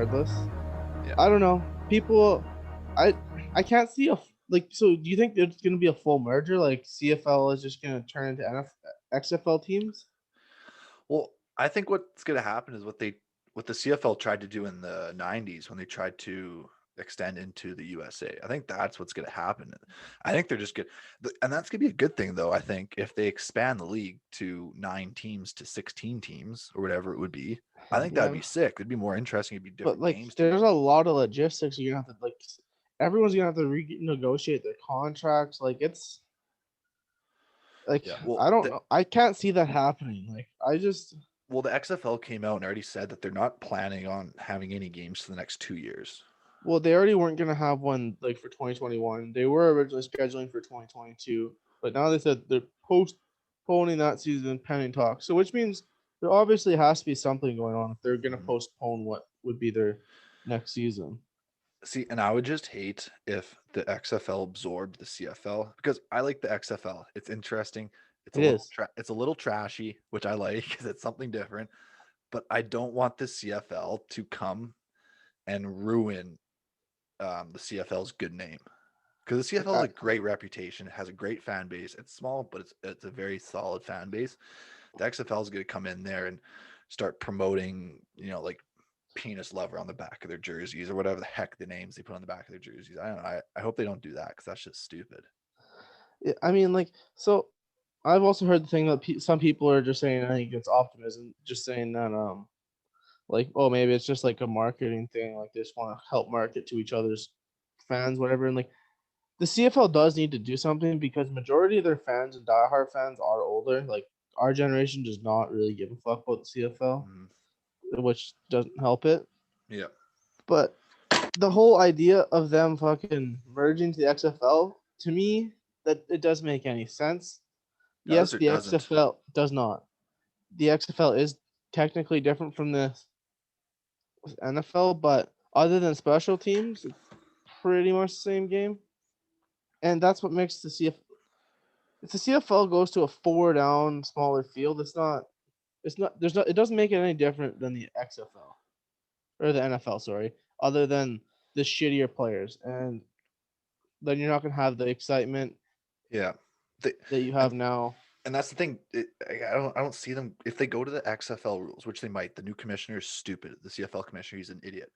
regardless. Yeah. I don't know. People, I I can't see like. So, do you think there's going to be a full merger? Like CFL is just going to turn into XFL teams? Well, I think what's going to happen is what the CFL tried to do in the 90s when they tried to extend into the USA. I think that's what's going to happen. I think they're just good. And that's going to be a good thing, though, I think, if they expand the league to 9 teams to 16 teams or whatever it would be. I think that'd Yeah, be sick. It'd be more interesting. It'd be but different like, games to there's watch. a lot of logistics. You're gonna have to like, everyone's gonna have to renegotiate their contracts. Like it's like Yeah. Well, I don't know. I can't see that happening. Like I just the XFL came out and already said that they're not planning on having any games for the next 2 years. Well, they already weren't gonna have one like for 2021. They were originally scheduling for 2022, but now they said they're postponing that season pending talks. So which means there obviously has to be something going on if they're gonna Mhm. postpone what would be their next season. See, and I would just hate if the XFL absorbed the CFL because I like the XFL. It's interesting. It is. It's a little trashy, which I like because it's something different. But I don't want the CFL to come and ruin the CFL's good name because the Like CFL has a great reputation. It has a great fan base. It's small, but it's a very solid fan base. The XFL is going to come in there and start promoting, like penis lover on the back of their jerseys or whatever the heck the names they put on the back of their jerseys. I don't know. I hope they don't do that because that's just stupid. I mean, like, so I've also heard the thing that some people are just saying, I think it's optimism, just saying that, like, oh, maybe it's just like a marketing thing. Like, they just want to help market to each other's fans, whatever. And like, the CFL does need to do something because majority of their fans and diehard fans are older. Like, our generation does not really give a fuck about the CFL, Mm, which doesn't help it. yeah. But the whole idea of them fucking merging to the XFL, to me, that it doesn't make any sense. Does Yes, or the doesn't? XFL does not. The XFL is technically different from the NFL, but other than special teams, it's pretty much the same game. And that's what makes the CFL. If the CFL goes to a 4 down smaller field, it's not. It's not. There's not. It doesn't make it any different than the XFL or the NFL. Sorry, other than the shittier players, and then you're not gonna have the excitement Yeah. They, that you and have now. and that's the thing. I don't see them if they go to the XFL rules, which they might. The new commissioner is stupid. The CFL commissioner, he's an idiot.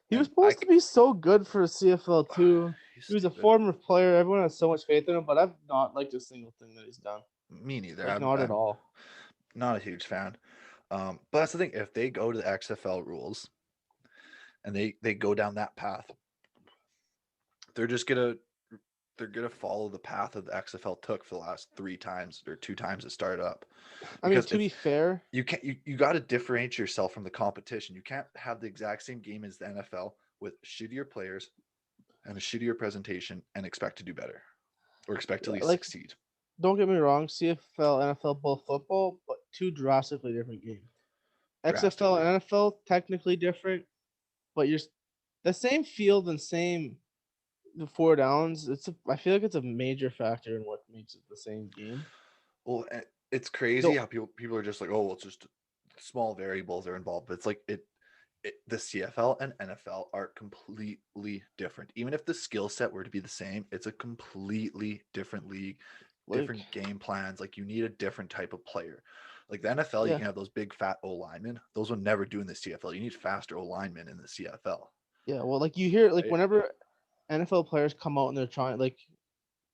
He was And supposed to be so good for CFL too. he's He was a stupid. former player. Everyone has so much faith in him, but I've not liked a single thing that he's done. Me neither. Like I'm not at I'm all. not a huge fan. But that's the thing. If they go to the XFL rules and they go down that path, they're just gonna follow the path that the XFL took for the last 3 times or 2 times it started up. I mean, Because to if be fair, you got to differentiate yourself from the competition. You can't have the exact same game as the NFL with shittier players and a shittier presentation and expect to do better or expect to at least like succeed. don't get me wrong, CFL, NFL, both football, but two drastically different games. XFL and Drastically. NFL technically different, but you're the same field and same 4 downs. I feel like it's a major factor in what makes it the same game. Well, it's crazy No, how people are just like, oh, well, it's just small variables are involved, but it's like the CFL and NFL are completely different. Even if the skill set were to be the same, it's a completely different league, like different game plans. Like you need a different type of player. Like the NFL, you yeah, can have those big fat O linemen. Those would never do in the CFL. You need faster O linemen in the CFL, yeah. Well, like you hear like right? whenever NFL players come out and they're trying like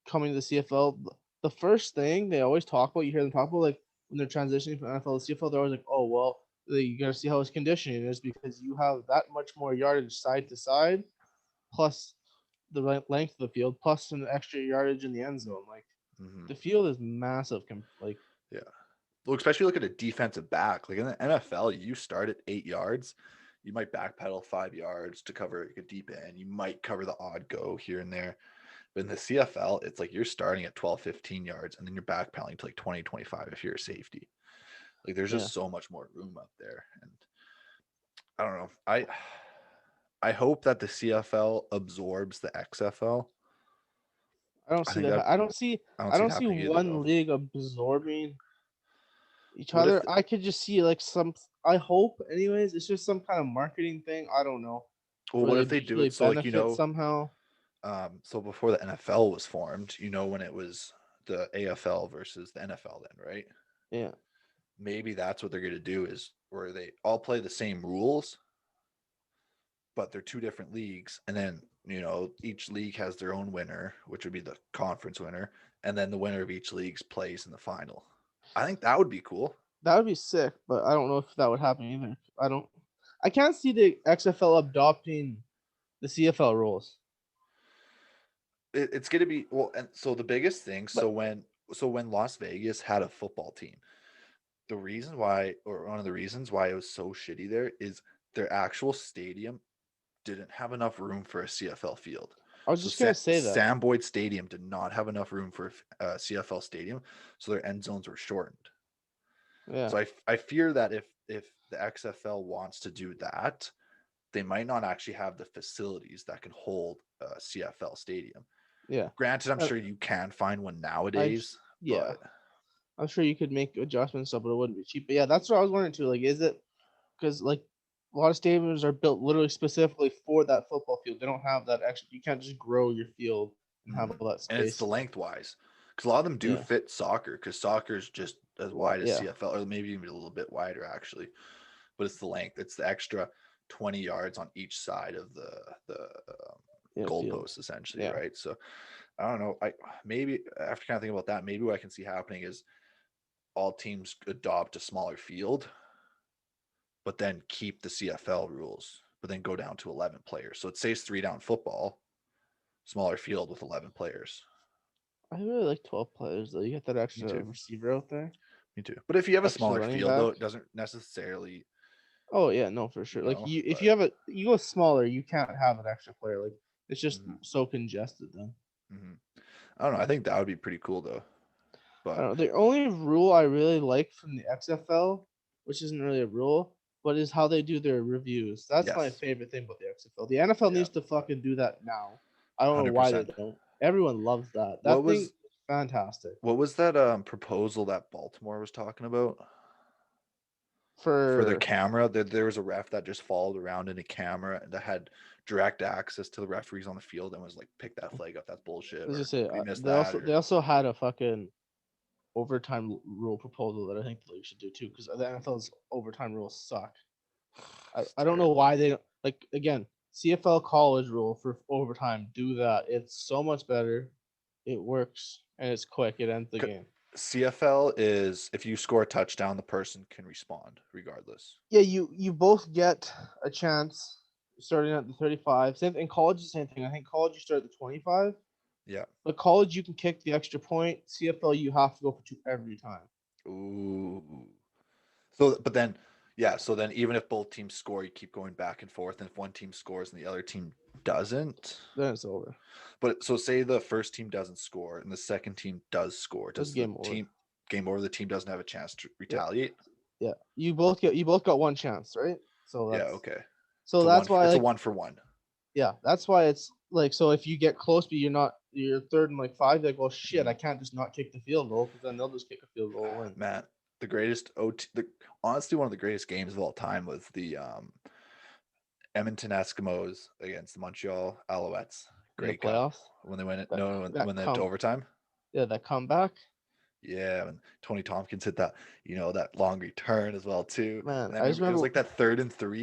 coming to the CFL, the first thing they always talk about, you hear them talk about like when they're transitioning from NFL to CFL, they're always like, oh well, you gotta see how his conditioning is because you have that much more yardage side to side, plus the length of the field, plus some extra yardage in the end zone. Like Mm-hmm. the field is massive. Like Yeah. Well, especially look at a defensive back. Like in the NFL, you start at 8 yards. You might backpedal 5 yards to cover like a deep end. You might cover the odd go here and there. But in the CFL, it's like you're starting at 12, 15 yards, and then you're backpedaling to like 20, 25 if you're a safety. Like there's yeah, just so much more room up there. And I don't know. I hope that the CFL absorbs the XFL. I don't I see think that. that I don't I see it don't see happening either one though. league absorbing each What if other. I could just see like some. I hope, anyways, it's just some kind of marketing thing. I don't know well, where what they if they do really it so like benefit somehow. so before the NFL was formed, when it was the AFL versus the NFL then, right? Yeah, Maybe that's what they're going to do is where they all play the same rules, but they're two different leagues. And then, each league has their own winner, which would be the conference winner. And then the winner of each league plays in the final. I think that would be cool. that would be sick, but I don't know if that would happen either. I can't see the XFL adopting the CFL rules. It's going to be, well, and so the biggest thing, But when Las Vegas had a football team, the reason why, or one of the reasons why it was so shitty there is their actual stadium didn't have enough room for a CFL field. I was So just gonna say that. Sam Boyd Stadium did not have enough room for a CFL stadium, so their end zones were shortened. Yeah, So I fear that if the XFL wants to do that, they might not actually have the facilities that can hold a CFL stadium. yeah. Granted, I'm Uh, sure you can find one I nowadays, yeah. but I'm sure you could make adjustments, but it wouldn't be cheap. But yeah, that's what I was wondering too. Like, is it because like a lot of stadiums are built literally specifically for that football field? They don't have that extra. You can't just grow your field and have all that and it's space. the lengthwise because a lot of them do Yeah, fit soccer because soccer is just as wide as yeah, CFL or maybe even a little bit wider actually, but it's the length. It's the extra 20 yards on each side of the yeah. Field. goalpost essentially, Yeah, right? So I don't know. I maybe after kind of thinking about that, maybe what I can see happening is all teams adopt a smaller field, but then keep the CFL rules, but then go down to 11 players. So it says 3 down football, smaller field with 11 players. I really like 12 players though. You get that Me extra too. receiver out there, Me too. But if you have a extra smaller running field, back. though, it doesn't necessarily, Oh yeah, no, for sure. Like if but you have you go smaller, you can't have an extra player. Like it's just mhm, so congested then. mhm. I don't know. I think that would be pretty cool though. I But don't know. The only rule I really like from the XFL, which isn't really a rule, but is how they do their reviews. That's my yes, favorite thing about the XFL. The NFL yeah, needs to fucking do that now. I don't know why they 100%. don't. Everyone loves that. What That thing was is fantastic. what was that proposal that Baltimore was talking about for their For camera? There was a ref that just followed around in a camera that had direct access to the referees on the field and was like, "Pick that flag up. That's bullshit." let's Or just say we missed they that. also Or they also had a fucking overtime rule proposal that I think the league should do too because the NFL's overtime rules suck. it's I don't know terrible. why they don't like again CFL college rule for overtime. Do that. It's so much better. It works and it's quick. It ends the game. CFL is if you score a touchdown, the person can respond regardless. Yeah, you both get a chance starting at the 35. Same in college, the same thing. I think college you start at the 25, Yeah. but college you can kick the extra point. CFL you have to go for two every time. Ooh. So, but then, yeah. So then, even if both teams score, you keep going back and forth. And if one team scores and the other team doesn't, Then it's over. but so say the first team doesn't score and the second team does score, It's does the game over. team game over? The team doesn't have a chance to Yeah, retaliate. yeah. You both got one chance, right? So Yeah. that's Okay. so that's why It's a like one for one. yeah, that's why it's like so if you get close but you're third and like five, like well shit, I Mhm. can't just not kick the field goal because then they'll just kick a field goal and win. Matt, the greatest honestly one of the greatest games of all time was the Edmonton Eskimos against the Montreal Alouettes In the Grey Cup playoffs. when they went it. That No, that when they went to come overtime. yeah, that comeback. Yeah, and Tony Tompkins hit that long return as well too. Man, And I I just remember it was remember like that 3rd and 3